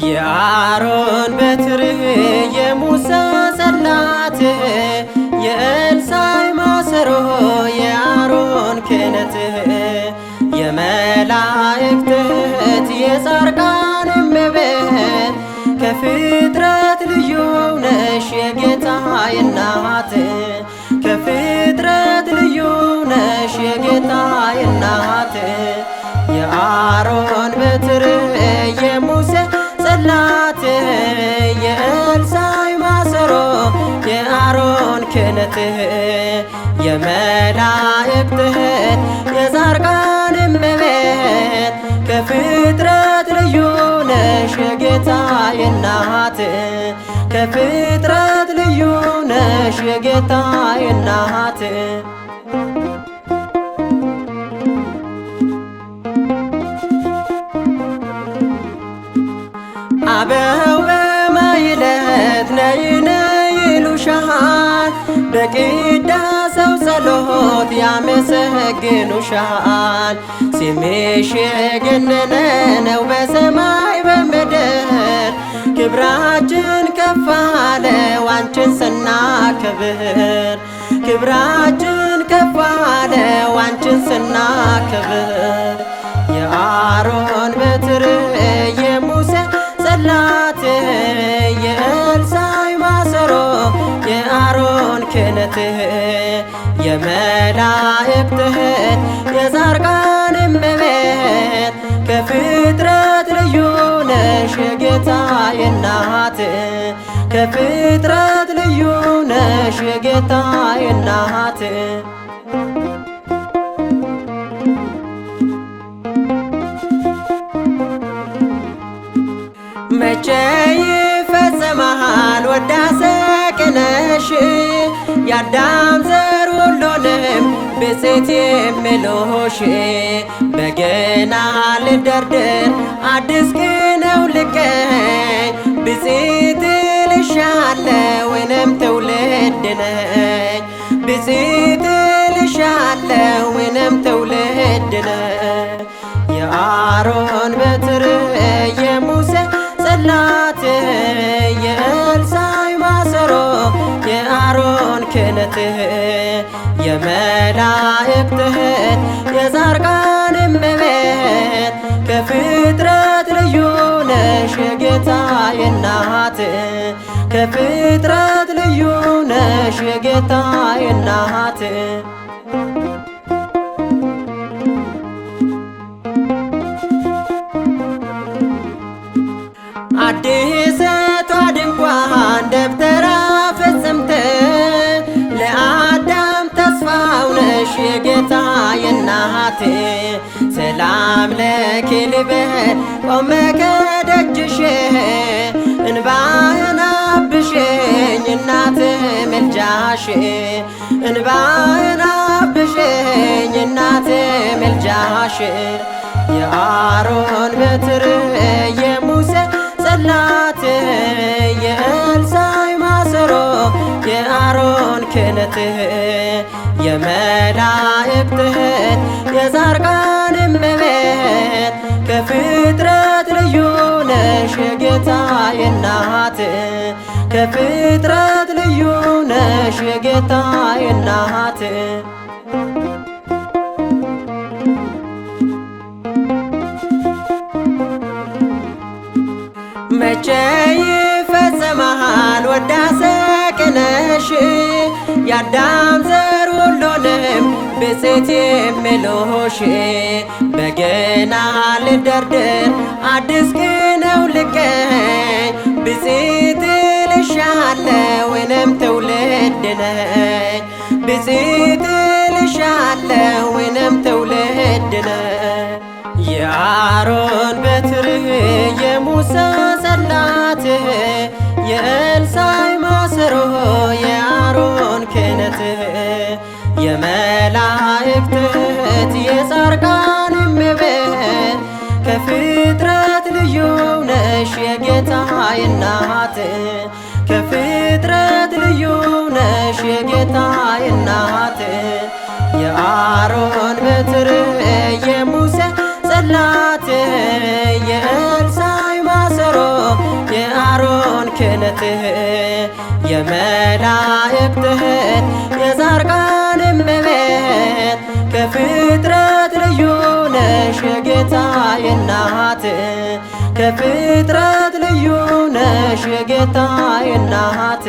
የአሮን በትር የሙሳ ጽላት የኤልሳዕ ማሰሮ የአሮን ክህነት የመላእክት እህት የጻድቃን እመቤት ከፍጥረት ልዩ ነሽ የጌታዬ እናት ከፍጥረት ልዩ ነሽ የጌታዬ እናት የአሮን በትር የሙሴ ጽላት የኤልሳዕ ማሰሮ የአሮን ክህነት የመላእክት እህት የጻድቃን እመቤት ከፍጥረት ልዩ ነሽ የጌታዬ እናት ከፍጥረት ልዩ ነሽ የጌታዬ እናት አበው በማይለት ነይ ነይ ይሉሻል በቅዳሴው ጸሎት ያመሰግኑሻል ስምሽ የገነነ ነው በሰማይ በምድር ክብራችን ከፍ አለ አንቺን ስናከብር ክብራችን ከፍ አለ አንቺን ስናከብር የአሮን በትር የሙሴ ጽላት የኤልሳዕ ማሰሮ የአሮን ክህነት የመላእክት እህት የጻድቃን እመቤት ከፍጥረት ልዩ ነሽ የጌታዬ እናት ከፍጥረት ልዩ ነሽ የጌታዬ እናት መቼ ይፈጸማል ውዳሴ ቅኔሽ የአዳም ዘር ሁሉንም ብፅዕት የሚሉሽ በገና ልደርድር አዲስ ቅኔው ልቀኝ ብፅዕት እልሻለሁ እኔም ትውልድ ነኝ ብፅዕት እልሻለሁ እኔም ትውልድ ነኝ የአሮን በትር የሙሴ ጽላት የኤልሳዕ ማሰሮ የአሮን ክህነት የመላእክት እህት የጻድቃን እመቤት ከፍጥረት ልዩ ነሽ የጌታዬ እናት ከፍጥረት ልዩ ነሽ የጌታዬ እናት አዲስቷ ድንኳን ደብተራ ፍጽምት ለአዳም ተስፋው ነሽ የጌታዬ እናት ሰላም ለኪ ልበል ቆሜ ከደጅሽ እንባዬን አብሽኝ እናት ምልጃሽ እንባዬን አብሽኝ እናት ምልጃሽ የአሮን በትር የሙሴ ጽላት የኤልሳዕ ማሰሮ የአሮን ክህነት የመላእክት እህት የጻድቃን እመቤት ከፍጥረት ልዩ ነሽ የጌታዬ እናት ከፍጥረት ልዩ ነሽ የጌታዬ እናት መቼ ይፈጸማል ውዳሴ ቅኔሽ የአዳም ዘር ሁሉንም ብፅዕት የሚሉሽ በገና ልደርድር አዲስ ቅኔው ልቀኝ ብፅዕት እልሻለሁ እኔም ትውልድ ነኝ ብፅዕት እልሻለሁ እኔም ትውልድ ነኝ የአሮን በትር የሙሳ ጽላት የኤልሳዕ ማሰሮ የአሮን ክህነት የመላእክት እህት የጻድቃን እመቤት ከፍጥረት ልዩ ነሽ የጌታዬ እናት ከፍጥረት ልዩ ነሽ የጌታዬ እናት የአሮን በትር የሙሴ ጽላት የኤልሳዕ ማሰሮ የአሮን ክህነት የመላእክት እህት የጻድቃን እመቤት ከፍጥረት ልዩ ነሽ የጌታዬ እናት ከፍጥረት ልዩ ነሽ የጌታዬ እናት